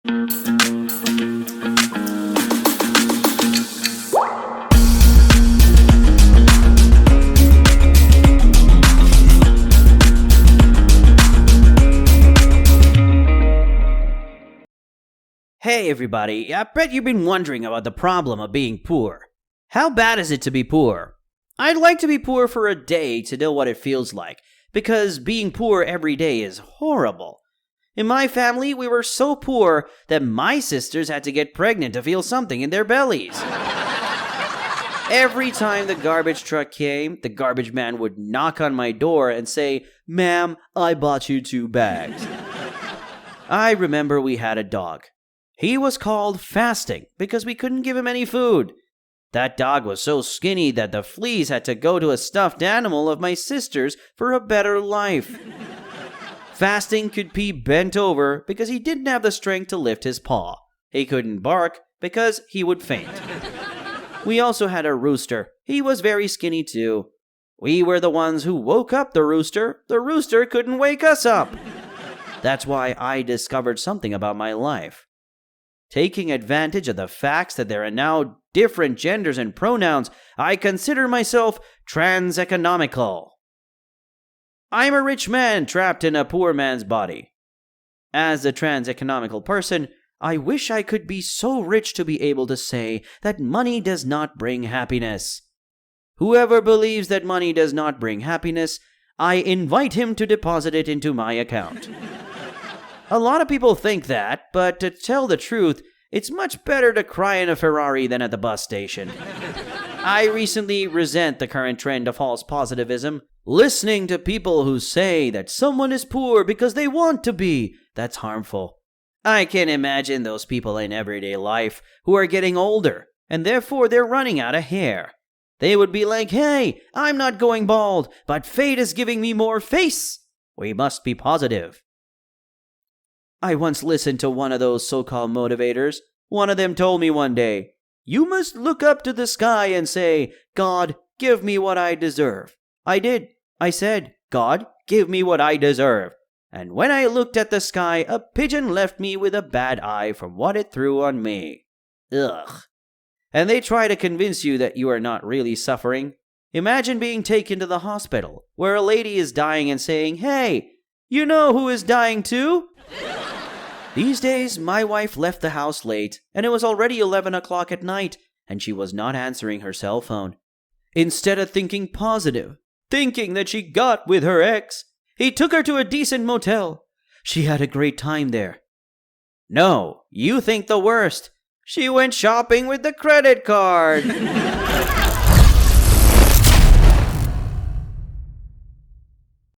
Hey everybody, I bet you've been wondering about the problem of being poor. How bad is it to be poor? I'd like to be poor for a day to know what it feels like, because being poor every day is horrible. In my family, we were so poor that my sisters had to get pregnant to feel something in their bellies. Every time the garbage truck came, the garbage man would knock on my door and say, "Ma'am, I bought you 2 bags." I remember we had a dog. He was called Fasting because we couldn't give him any food. That dog was so skinny that the fleas had to go to a stuffed animal of my sister's for a better life. Fasting could be bent over because he didn't have the strength to lift his paw. He couldn't bark because he would faint. We also had a rooster. He was very skinny too. We were the ones who woke up the rooster. The rooster couldn't wake us up. That's why I discovered something about my life. Taking advantage of the facts that there are now different genders and pronouns, I consider myself trans-economical. I'm a rich man trapped in a poor man's body. As a trans-economical person, I wish I could be so rich to be able to say that money does not bring happiness. Whoever believes that money does not bring happiness, I invite him to deposit it into my account. A lot of people think that, but to tell the truth, it's much better to cry in a Ferrari than at the bus station. I recently resent the current trend of false positivism. Listening to people who say that someone is poor because they want to be, that's harmful. I can imagine those people in everyday life who are getting older, and therefore they're running out of hair. They would be like, "Hey, I'm not going bald, but fate is giving me more face. We must be positive." I once listened to one of those so-called motivators. One of them told me one day, "You must look up to the sky and say, 'God, give me what I deserve.' I did. I said, 'God, give me what I deserve.' And when I looked at the sky, a pigeon left me with a bad eye from what it threw on me." Ugh. And they try to convince you that you are not really suffering. Imagine being taken to the hospital, where a lady is dying and saying, "Hey, you know who is dying too?" These days, my wife left the house late, and it was already 11 o'clock at night, and she was not answering her cell phone. Instead of thinking positive, thinking that she got with her ex, he took her to a decent motel. She had a great time there. No, you think the worst. She went shopping with the credit card.